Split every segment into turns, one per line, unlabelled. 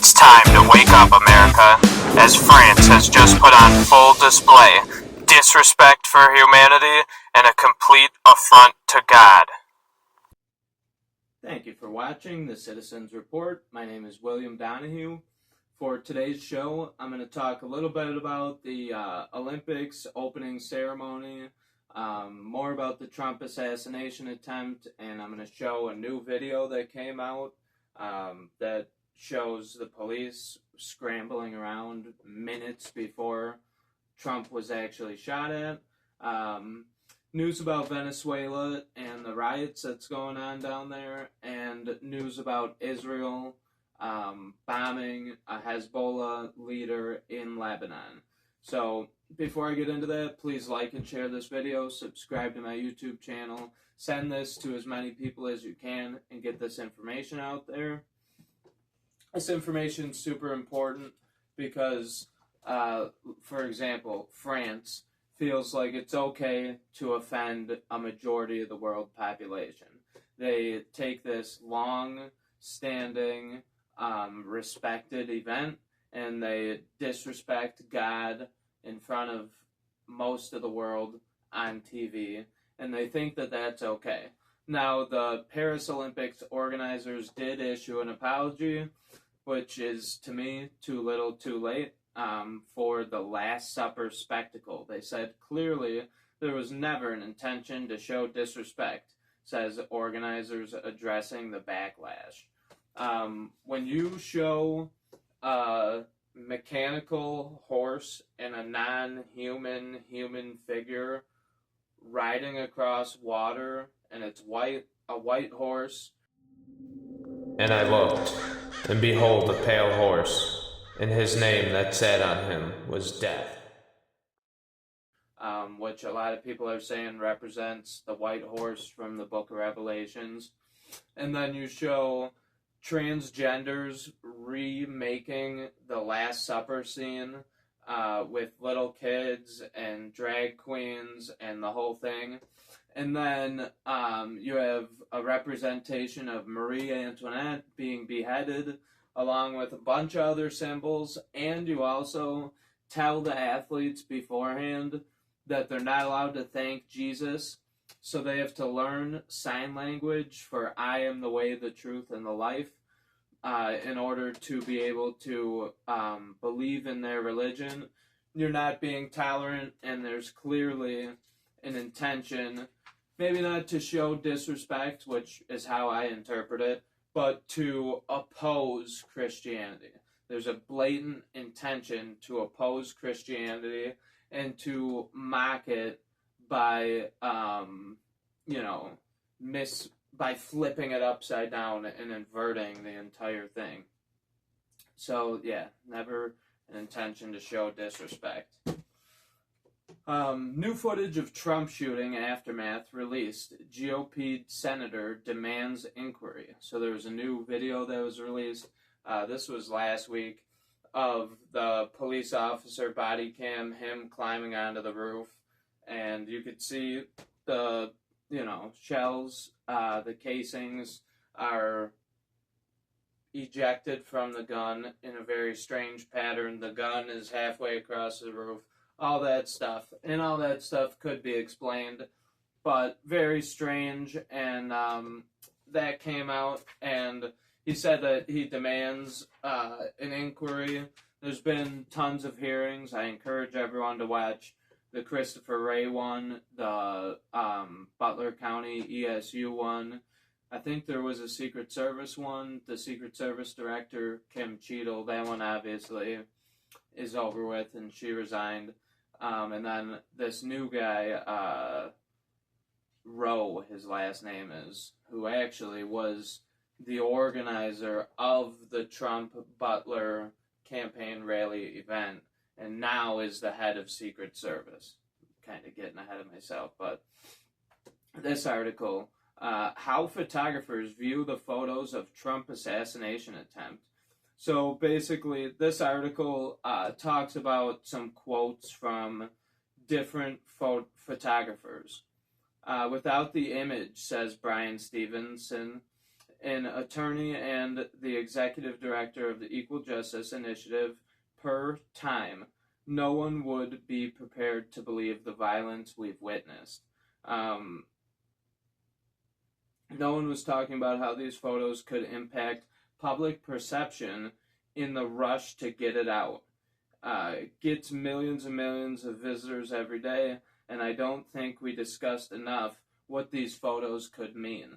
It's time to wake up, America, as France has just put on full display disrespect for humanity and a complete affront to God.
Thank you for watching the Citizens Report. My name is William Donahue. For today's show, I'm going to talk a little bit about the Olympics opening ceremony, more about the Trump assassination attempt, and I'm going to show a new video that came out that shows the police scrambling around minutes before Trump was actually shot at. News about Venezuela and the riots that's going on down there, and news about Israel bombing a Hezbollah leader in Lebanon. So before I get into that, please like and share this video, subscribe to my YouTube channel, send this to as many people as you can, and get this information out there. This information is super important because, for example, France feels like it's okay to offend a majority of the world population. They take this long-standing, respected event, and they disrespect God in front of most of the world on TV, and they think that that's okay. Now, the Paris Olympics organizers did issue an apology, which is, to me, too little too late. For the Last Supper spectacle. They said clearly there was never an intention to show disrespect, says organizers addressing the backlash. When you show a mechanical horse and a non-human human figure riding across water, and it's a white horse.
And I looked, and behold a pale horse, and his name that sat on him was Death.
Which a lot of people are saying represents the white horse from the book of Revelations. And then you show transgenders remaking the Last Supper scene with little kids and drag queens and the whole thing. And then you have a representation of Marie Antoinette being beheaded, along with a bunch of other symbols, and you also tell the athletes beforehand that they're not allowed to thank Jesus, so they have to learn sign language for I am the way, the truth, and the life in order to be able to believe in their religion. You're not being tolerant, and there's clearly an intention, maybe not to show disrespect, which is how I interpret it, but to oppose Christianity. There's a blatant intention to oppose Christianity and to mock it by, by flipping it upside down and inverting the entire thing. So, yeah, never an intention to show disrespect. New footage of Trump shooting aftermath released. GOP senator demands inquiry. So there was a new video that was released. This was last week, of the police officer body cam, him climbing onto the roof. And you could see the, shells, the casings are ejected from the gun in a very strange pattern. The gun is halfway across the roof. All that stuff. And all that stuff could be explained, but very strange. And that came out, and he said that he demands an inquiry. There's been tons of hearings. I encourage everyone to watch the Christopher Wray one, the Butler County ESU one. I think there was a Secret Service one, the Secret Service Director, Kim Cheadle. That one obviously is over with, and she resigned. And then this new guy, Rowe, his last name is, who actually was the organizer of the Trump-Butler campaign rally event, and now is the head of Secret Service. Kind of getting ahead of myself, but this article, how photographers view the photos of Trump assassination attempt. So basically, this article talks about some quotes from different photographers. Without the image, says Brian Stevenson, an attorney and the executive director of the Equal Justice Initiative, per time, no one would be prepared to believe the violence we've witnessed. No one was talking about how these photos could impact public perception in the rush to get it out. It gets millions and millions of visitors every day, and I don't think we discussed enough what these photos could mean.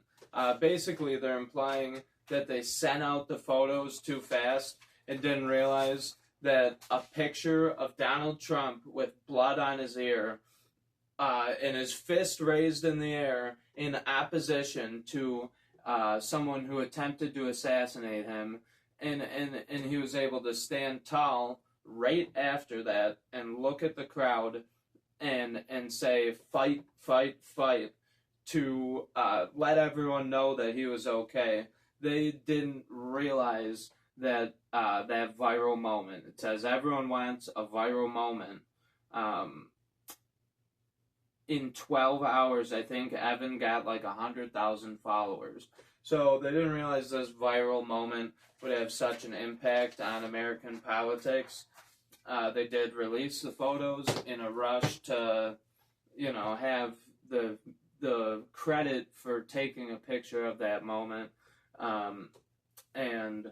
Basically, they're implying that they sent out the photos too fast and didn't realize that a picture of Donald Trump with blood on his ear and his fist raised in the air in opposition to someone who attempted to assassinate him, and he was able to stand tall right after that and look at the crowd and say, fight, fight, fight, to let everyone know that he was okay. They didn't realize that that viral moment. It says everyone wants a viral moment. In 12 hours, I think Evan got like 100,000 followers. So they didn't realize this viral moment would have such an impact on American politics. They did release the photos in a rush to, have the credit for taking a picture of that moment. And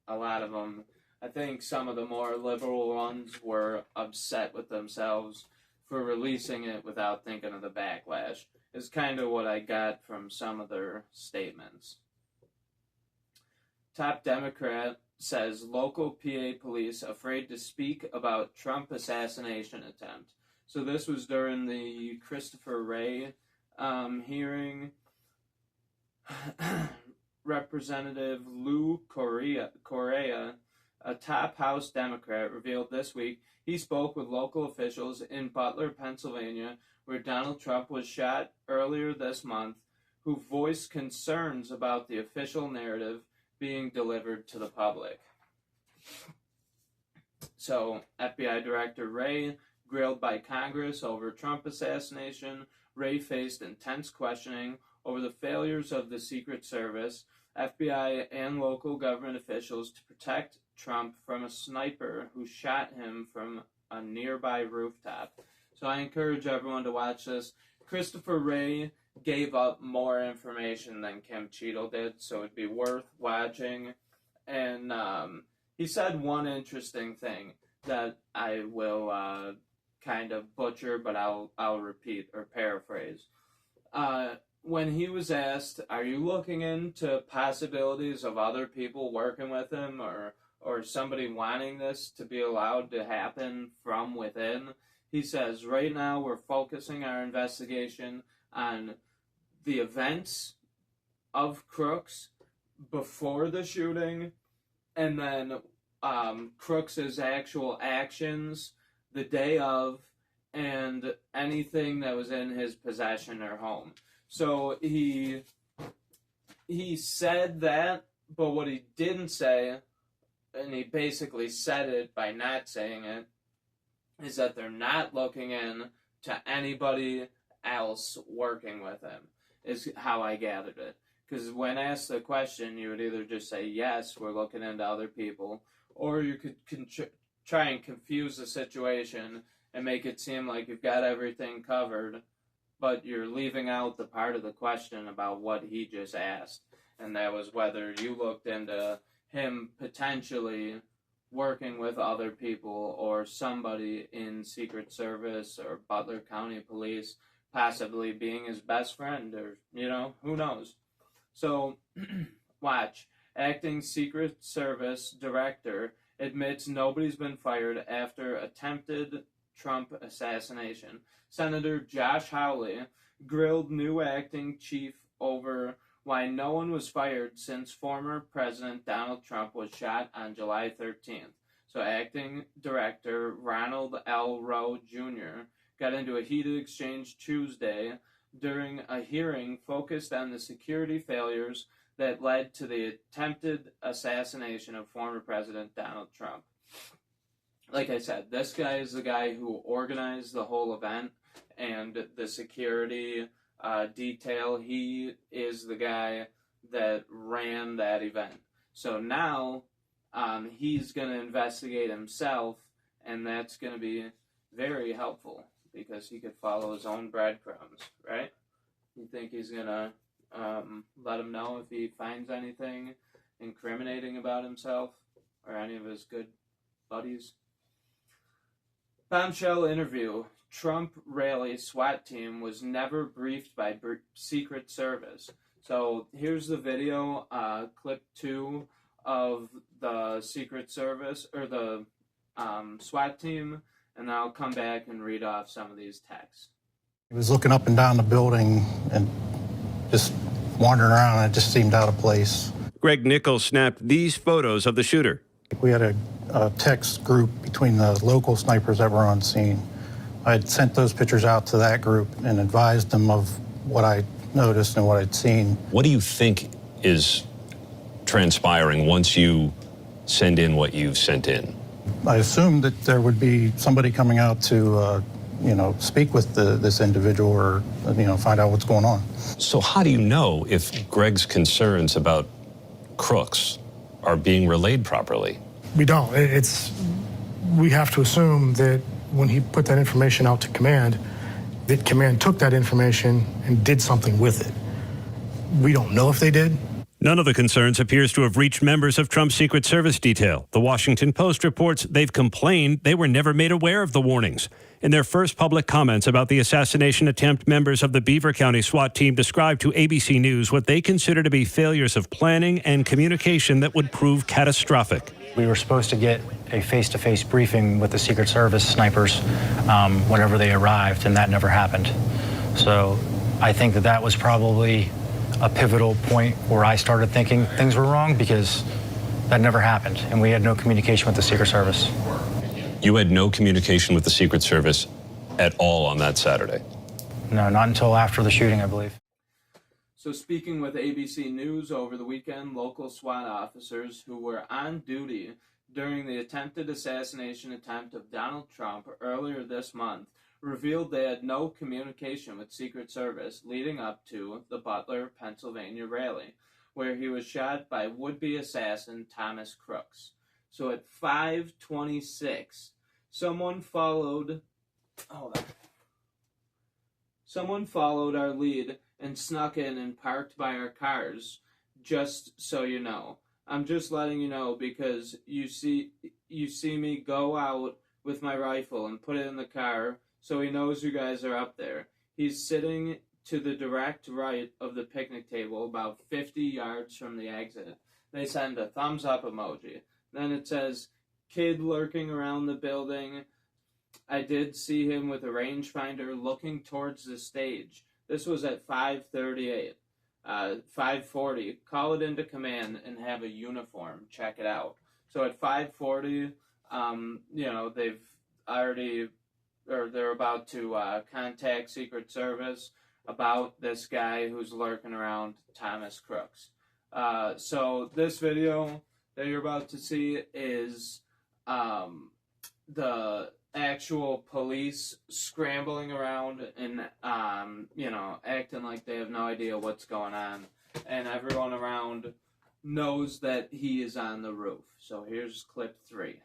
a lot of them, I think some of the more liberal ones were upset with themselves for releasing it without thinking of the backlash, is kind of what I got from some of their statements. Top Democrat says local PA police afraid to speak about Trump assassination attempt. So this was during the Christopher Wray hearing. Representative Lou Correa, a top House Democrat, revealed this week he spoke with local officials in Butler, Pennsylvania, where Donald Trump was shot earlier this month, who voiced concerns about the official narrative being delivered to the public. So, FBI Director Wray, grilled by Congress over Trump assassination, Wray faced intense questioning over the failures of the Secret Service, FBI, and local government officials to protect Trump from a sniper who shot him from a nearby rooftop. So I encourage everyone to watch this. Christopher Wray gave up more information than Kim Cheadle did, so it'd be worth watching. And he said one interesting thing that I will kind of butcher, but I'll repeat or paraphrase. When he was asked, are you looking into possibilities of other people working with him or somebody wanting this to be allowed to happen from within, he says, right now we're focusing our investigation on the events of Crooks before the shooting, and then Crooks's actual actions the day of, and anything that was in his possession or home. So he said that, but what he didn't say, and he basically said it by not saying it, is that they're not looking in to anybody else working with him, is how I gathered it. Because when asked the question, you would either just say, yes, we're looking into other people, or you could try and confuse the situation and make it seem like you've got everything covered, but you're leaving out the part of the question about what he just asked, and that was whether you looked into him potentially working with other people or somebody in Secret Service or Butler County Police possibly being his best friend, or, who knows. So, watch. Acting Secret Service Director admits nobody's been fired after attempted Trump assassination. Senator Josh Hawley grilled new acting chief over why no one was fired since former President Donald Trump was shot on July 13th. So acting director Ronald L. Rowe Jr. got into a heated exchange Tuesday during a hearing focused on the security failures that led to the attempted assassination of former President Donald Trump. Like I said, this guy is the guy who organized the whole event and the security detail. He is the guy that ran that event. So now he's going to investigate himself, and that's going to be very helpful because he could follow his own breadcrumbs, right? You think he's going to let him know if he finds anything incriminating about himself or any of his good buddies? Bombshell interview. Trump rally SWAT team was never briefed by Secret Service. So here's the video, clip 2 of the Secret Service, or the SWAT team, and I'll come back and read off some of these texts.
He was looking up and down the building and just wandering around, and it just seemed out of place.
Greg Nichols snapped these photos of the shooter.
We had a text group between the local snipers that were on scene. I had sent those pictures out to that group and advised them of what I noticed and what I'd seen.
What do you think is transpiring once you send in what you've sent in?
I assumed that there would be somebody coming out to, speak with this individual or, find out what's going on.
So how do you know if Greg's concerns about crooks are being relayed properly?
We don't. We have to assume that when he put that information out to command, that command took that information and did something with it. We don't know if they did.
None of the concerns appears to have reached members of Trump's Secret Service detail. The Washington Post reports they've complained they were never made aware of the warnings. In their first public comments about the assassination attempt, members of the Beaver County SWAT team described to ABC News what they consider to be failures of planning and communication that would prove catastrophic.
We were supposed to get a face-to-face briefing with the Secret Service snipers whenever they arrived, and that never happened. So I think that was probably a pivotal point where I started thinking things were wrong, because that never happened, and we had no communication with the Secret Service.
You had no communication with the Secret Service at all on that Saturday?
No, not until after the shooting, I believe.
So speaking with ABC News over the weekend, local SWAT officers who were on duty during the attempted assassination attempt of Donald Trump earlier this month revealed they had no communication with Secret Service leading up to the Butler, Pennsylvania rally, where he was shot by would-be assassin Thomas Crooks. So at 5:26, someone followed our lead and snuck in and parked by our cars, just so you know. I'm just letting you know because you see me go out with my rifle and put it in the car, so he knows you guys are up there. He's sitting to the direct right of the picnic table, about 50 yards from the exit. They send a thumbs up emoji. Then it says, kid lurking around the building. I did see him with a rangefinder looking towards the stage. This was at 5:38. 5:40. Call it into command and have a uniform. Check it out. So at 5:40, they've already, or they're about to contact Secret Service about this guy who's lurking around, Thomas Crooks. So this video that you're about to see is the actual police scrambling around and acting like they have no idea what's going on, and everyone around knows that he is on the roof. So here's clip 3.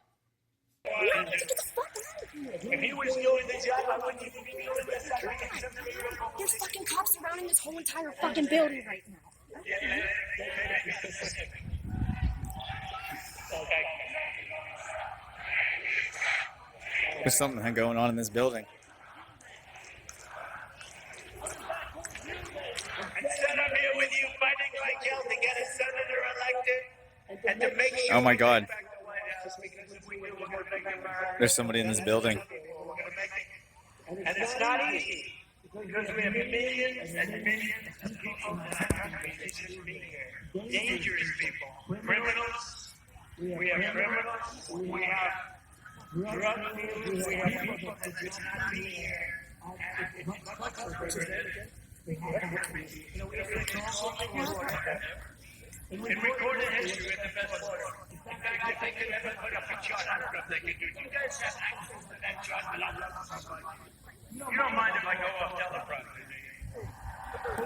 If he was doing the job, I wouldn't even be doing this.
There's fucking cops surrounding this whole entire fucking building right now.
There's something going on in this building.
Instead I'm here with you fighting like hell to get a senator elected and to make sure
Oh my God.
back to the White House, because if we do, we're going to make America.
There's somebody in this building.
And it's not easy, because we have millions and millions of people in our country that shouldn't be here. Dangerous people, criminals. We have criminals. We have drug dealers. We have people that should not be here. In recorded history, we're the best order. In fact, if they could ever put up a chart, I don't know if they could do it. You guys have access to that chart, but I'm not. You don't mind if I go off teleprompter, do you? You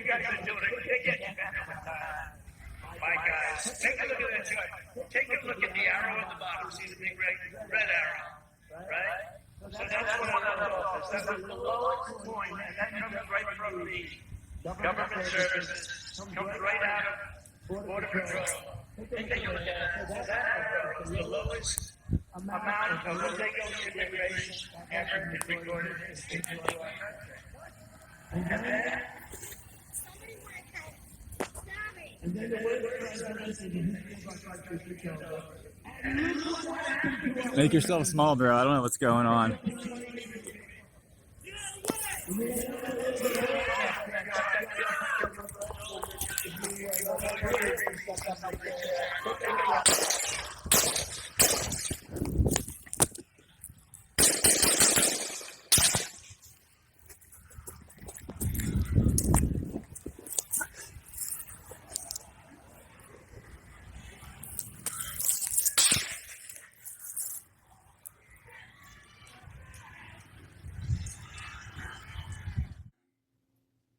guys are doing it. They're getting better with time. My guys, take a look at that chart. Take a look at the arrow at the bottom. See the big red arrow, right? So that's what I'm talking about. That's the lowest point, and that comes right from the government services. Comes right out of Border Patrol. Take a look at that. So that arrow is the lowest amount of illegal immigration ever recorded in the state of New York. And then
Make yourself small, bro. I don't know what's going on.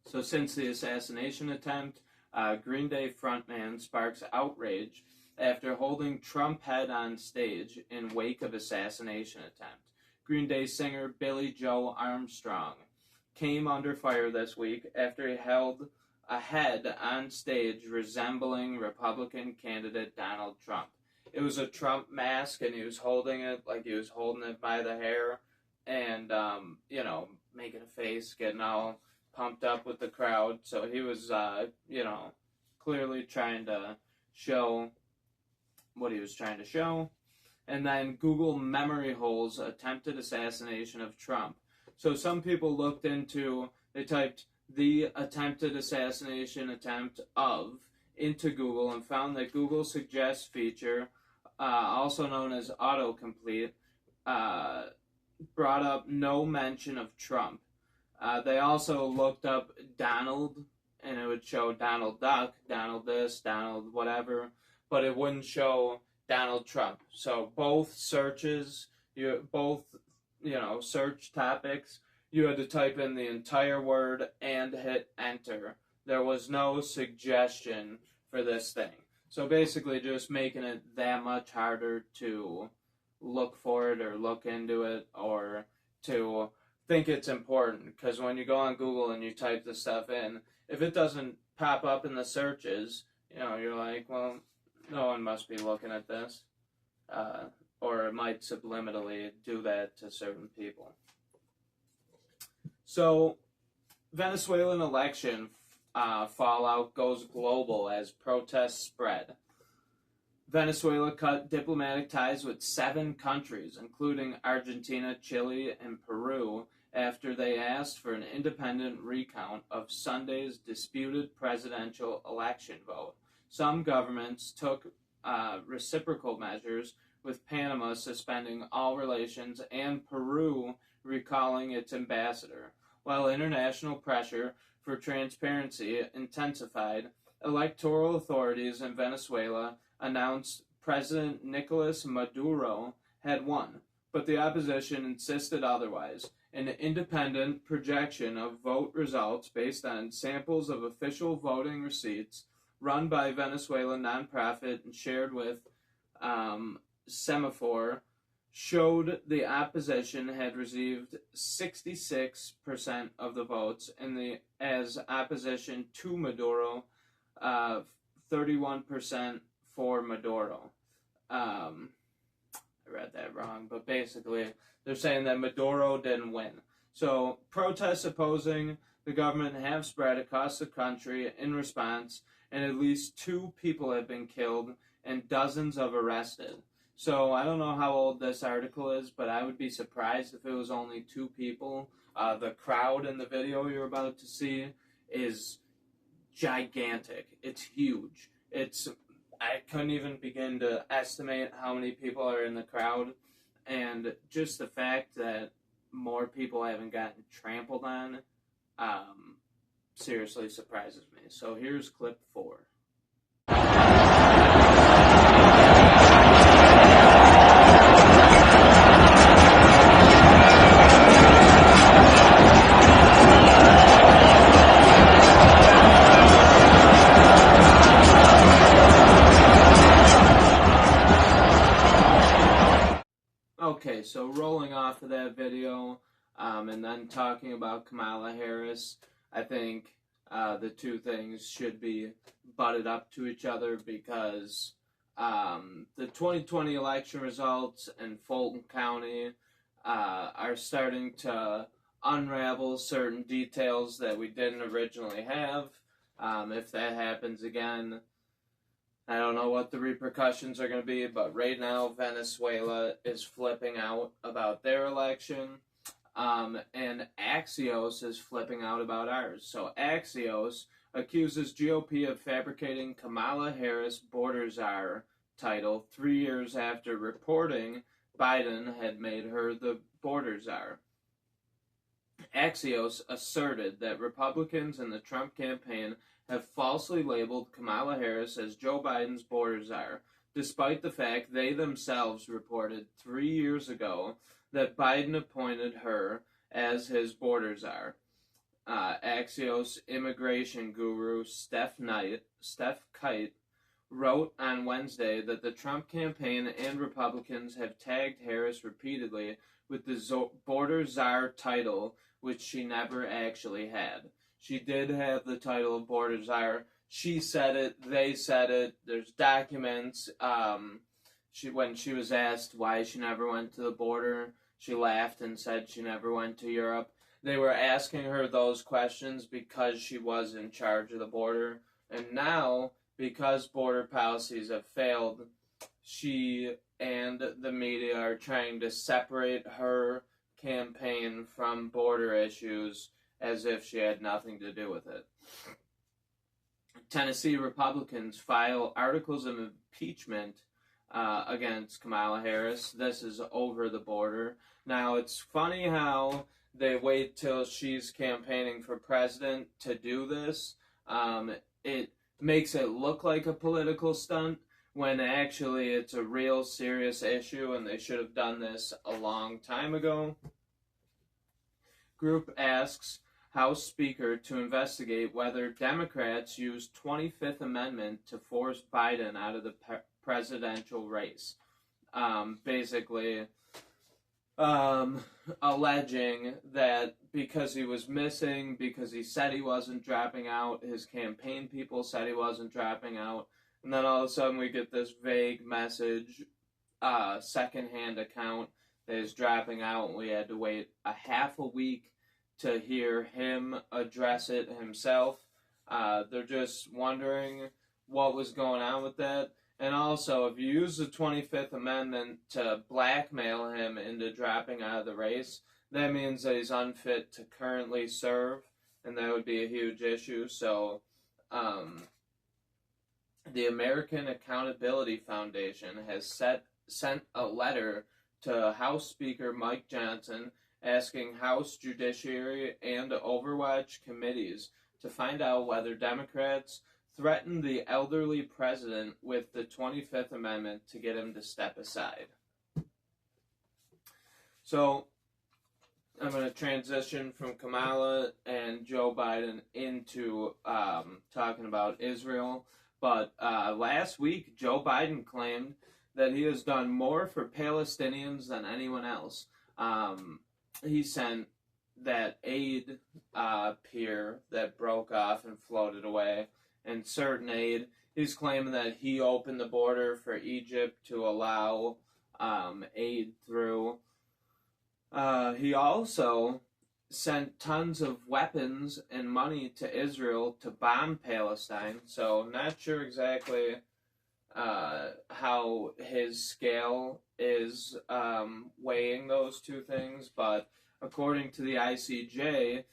So since the assassination attempt, Green Day frontman sparks outrage after holding Trump head on stage in wake of assassination attempt. Green Day singer Billy Joe Armstrong came under fire this week after he held a head on stage resembling Republican candidate Donald Trump. It was a Trump mask, and he was holding it like he was holding it by the hair and, making a face, getting all pumped up with the crowd. So he was, clearly trying to show what he was trying to show. And then Google memory holes attempted assassination of Trump. So some people looked into, they typed the attempted assassination attempt of into Google and found that Google Suggest feature, also known as autocomplete, brought up no mention of Trump. They also looked up Donald, and it would show Donald Duck, Donald this, Donald whatever, but it wouldn't show Donald Trump. So both searches, search topics, you had to type in the entire word and hit enter. There was no suggestion for this thing. So basically just making it that much harder to look for it or look into it or to think it's important, because when you go on Google and you type this stuff in, if it doesn't pop up in the searches, you're like, well, no one must be looking at this, or it might subliminally do that to certain people. So, Venezuelan election fallout goes global as protests spread. Venezuela cut diplomatic ties with 7 countries, including Argentina, Chile, and Peru, after they asked for an independent recount of Sunday's disputed presidential election vote. Some governments took reciprocal measures, with Panama suspending all relations and Peru recalling its ambassador. While international pressure for transparency intensified, electoral authorities in Venezuela announced President Nicolas Maduro had won, but the opposition insisted otherwise. An independent projection of vote results based on samples of official voting receipts run by Venezuelan nonprofit and shared with Semaphore showed the opposition had received 66% of the votes, as opposition to Maduro, 31% for Maduro. I read that wrong, but basically they're saying that Maduro didn't win. So protests opposing the government have spread across the country in response, and at least 2 people have been killed and dozens of arrested. So I don't know how old this article is, but I would be surprised if it was only 2 people. The crowd in the video you're about to see is gigantic. It's huge. I couldn't even begin to estimate how many people are in the crowd, and just the fact that more people haven't gotten trampled on seriously surprises me. So here's clip 4. ago. And then talking about Kamala Harris, I think the two things should be butted up to each other because the 2020 election results in Fulton County are starting to unravel certain details that we didn't originally have. If that happens again, I don't know what the repercussions are going to be, but right now Venezuela is flipping out about their election, and Axios is flipping out about ours. So Axios accuses GOP of fabricating Kamala Harris border czar title 3 years after reporting Biden had made her the border czar. Axios asserted that Republicans in the Trump campaign have falsely labeled Kamala Harris as Joe Biden's border czar, despite the fact they themselves reported 3 years ago that Biden appointed her as his border czar. Axios immigration guru Steph Kite wrote on Wednesday that the Trump campaign and Republicans have tagged Harris repeatedly with the border czar title, which she never actually had. She did have the title of border czar. She said it, they said it, there's documents. When she was asked why she never went to the border, she laughed and said she never went to Europe. They were asking her those questions because she was in charge of the border. And now, because border policies have failed, she and the media are trying to separate her campaign from border issues as if she had nothing to do with it. Tennessee Republicans file articles of impeachment against Kamala Harris. This is over the border. Now, it's funny how they wait till she's campaigning for president to do this. It makes it look like a political stunt when actually it's a real serious issue and they should have done this a long time ago. Group asks House Speaker to investigate whether Democrats used 25th Amendment to force Biden out of the presidential race. Basically, alleging that because he was missing, because he said he wasn't dropping out, his campaign people said he wasn't dropping out, and then all of a sudden we get this vague message, secondhand account that is dropping out, and we had to wait a half a week to hear him address it himself. They're just wondering what was going on with that. And also, if you use the 25th Amendment to blackmail him into dropping out of the race, that means that he's unfit to currently serve, and that would be a huge issue. So, the American Accountability Foundation has sent a letter to House Speaker Mike Johnson asking House Judiciary and Overwatch committees to find out whether Democrats threatened the elderly president with the 25th Amendment to get him to step aside. So, I'm going to transition from Kamala and Joe Biden into talking about Israel. But last week, Joe Biden claimed that he has done more for Palestinians than anyone else. He sent that aid pier that broke off and floated away, and certain aid. He's claiming that he opened the border for Egypt to allow aid through. He also sent tons of weapons and money to Israel to bomb Palestine, so not sure exactly how his scale is weighing those two things, but according to the ICJ,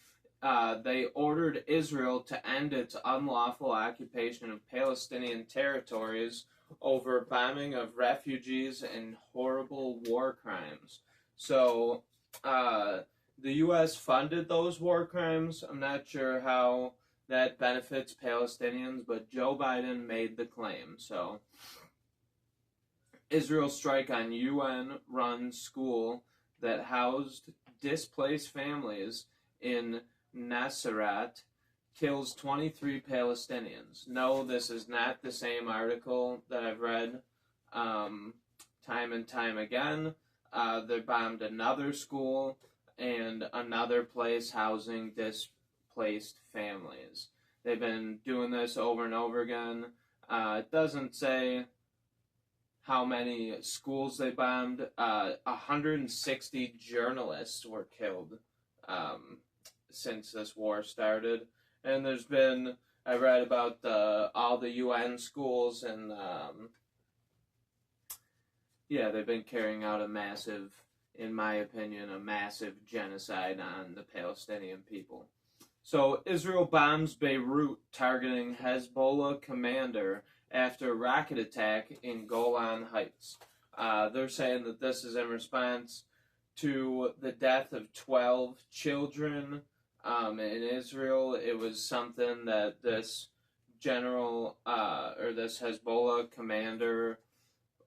they ordered Israel to end its unlawful occupation of Palestinian territories over bombing of refugees and horrible war crimes. So, the U.S. funded those war crimes. I'm not sure how that benefits Palestinians, but Joe Biden made the claim. So, Israel's strike on UN-run school that housed displaced families in Nasiriyat kills 23 Palestinians. No, this is not the same article that I've read time and time again. They bombed another school another place housing displaced families. They've been doing this over and over again. It doesn't say how many schools they bombed. 160 journalists were killed since this war started. And there's been, I read about all the UN schools, and they've been carrying out a massive, in my opinion, a massive genocide on the Palestinian people. So Israel bombs Beirut, targeting Hezbollah commander after rocket attack in Golan Heights. They're saying that this is in response to the death of 12 children in Israel. It was something that this general, or this Hezbollah commander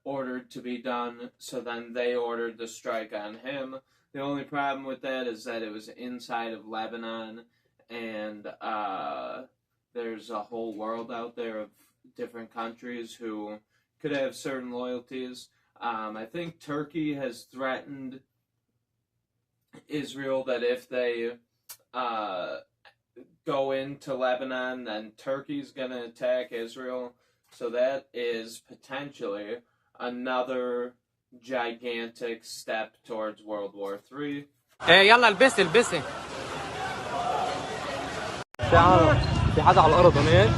ordered to be done, so then they ordered the strike on him. The only problem with that is that it was inside of Lebanon, and there's a whole world out there of different countries who could have certain loyalties. I think Turkey has threatened Israel that if they go into Lebanon, then Turkey's going to attack Israel. So that is potentially another gigantic step towards World War III.
يلا البسي في حدا على الأرض هناك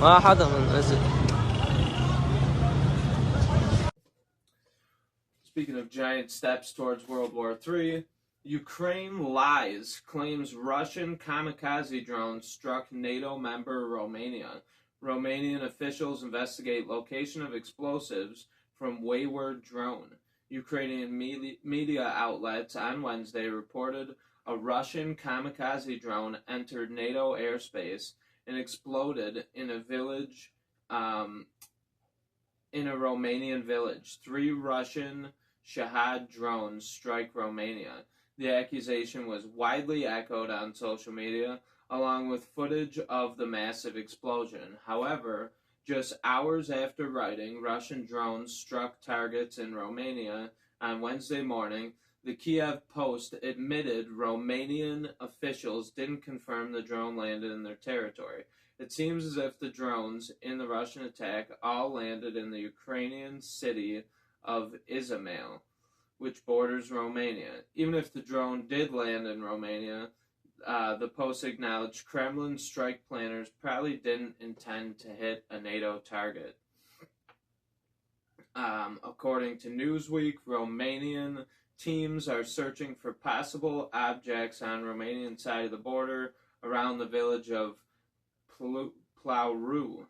ما حدا نزل.
Speaking of giant steps towards World War III, Ukraine lies, claims Russian kamikaze drone struck NATO member Romania. Romanian officials investigate location of explosives from wayward drone. Ukrainian media outlets on Wednesday reported a Russian kamikaze drone entered NATO airspace and exploded in a village, in a Romanian village. 3 Russian Shahad drones strike Romania. The accusation was widely echoed on social media, along with footage of the massive explosion. However, just hours after writing, Russian drones struck targets in Romania on Wednesday morning. The Kiev Post admitted Romanian officials didn't confirm the drone landed in their territory. It seems as if the drones in the Russian attack all landed in the Ukrainian city of Izmail, which borders Romania. Even if the drone did land in Romania, the Post acknowledged Kremlin strike planners probably didn't intend to hit a NATO target. According to Newsweek, Romanian teams are searching for possible objects on Romanian side of the border around the village of Plauru,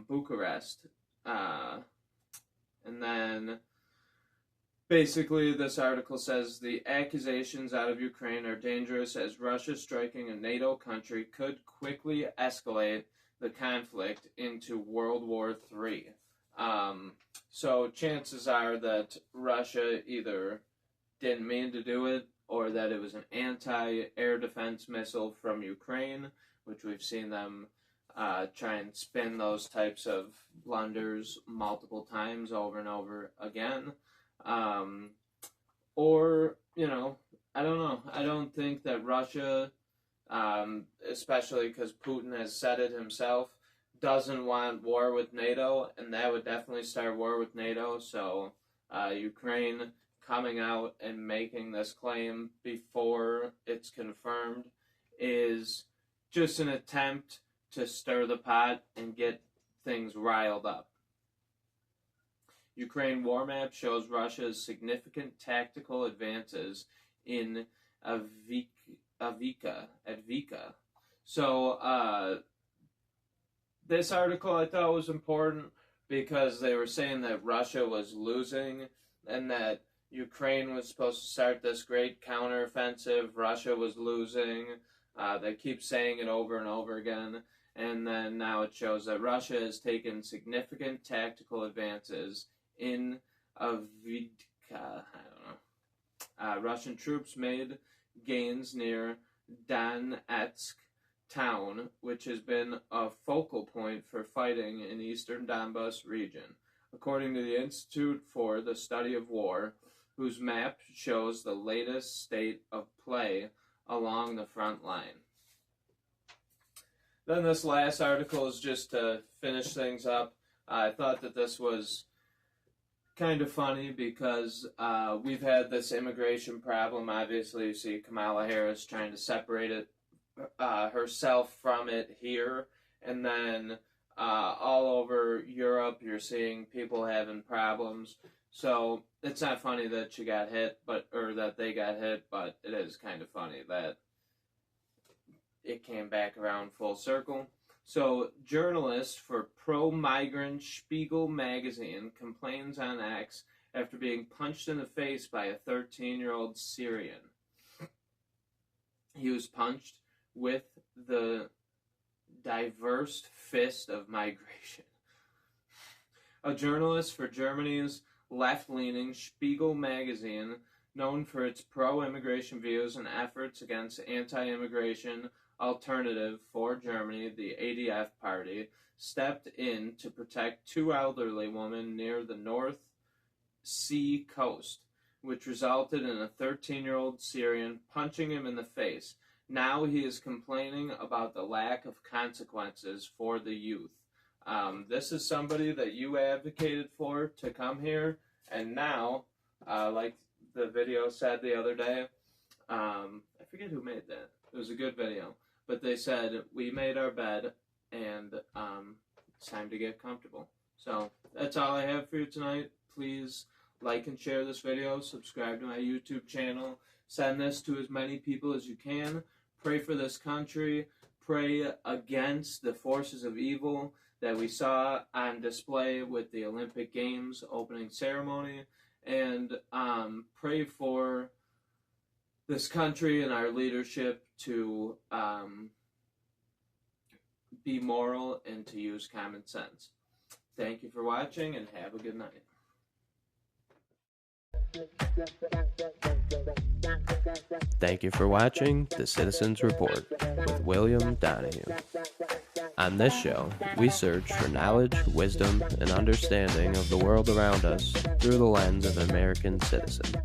Bucharest. And then basically, this article says the accusations out of Ukraine are dangerous as Russia striking a NATO country could quickly escalate the conflict into World War III. So chances are that Russia either didn't mean to do it or that it was an anti-air defense missile from Ukraine, which we've seen them try and spin those types of blunders multiple times over and over again. Or, I don't know. I don't think that Russia, especially because Putin has said it himself, doesn't want war with NATO, and that would definitely start war with NATO. So Ukraine coming out and making this claim before it's confirmed is just an attempt to stir the pot and get things riled up. Ukraine war map shows Russia's significant tactical advances in Avika. So this article I thought was important because they were saying that Russia was losing and that Ukraine was supposed to start this great counteroffensive. Russia was losing. They keep saying it over and over again. And then now it shows that Russia has taken significant tactical advances in Avdiivka. Russian troops made gains near Donetsk town, which has been a focal point for fighting in eastern Donbas region. According to the Institute for the Study of War, whose map shows the latest state of play along the front line. Then this last article is just to finish things up. I thought that this was kind of funny because we've had this immigration problem. Obviously, you see Kamala Harris trying to separate herself from it here, and then all over Europe, you're seeing people having problems. So it's not funny that she got hit, or that they got hit, but it is kind of funny that it came back around full circle. So, journalist for pro-migrant Spiegel magazine complains on X after being punched in the face by a 13-year-old Syrian. He was punched with the diverse fist of migration. A journalist for Germany's left-leaning Spiegel magazine, known for its pro-immigration views and efforts against anti-immigration alternative for Germany, the ADF party, stepped in to protect two elderly women near the North Sea coast, which resulted in a 13-year-old Syrian punching him in the face. Now he is complaining about the lack of consequences for the youth. This is somebody that you advocated for to come here, and now, like the video said the other day, I forget who made that. It was a good video. But they said, we made our bed, and it's time to get comfortable. So, that's all I have for you tonight. Please like and share this video. Subscribe to my YouTube channel. Send this to as many people as you can. Pray for this country. Pray against the forces of evil that we saw on display with the Olympic Games opening ceremony. And pray for this country and our leadership to be moral and to use common sense. Thank you for watching, and have a good night.
Thank you for watching The Citizens Report with William Donahue. On this show, we search for knowledge, wisdom, and understanding of the world around us through the lens of an American citizen.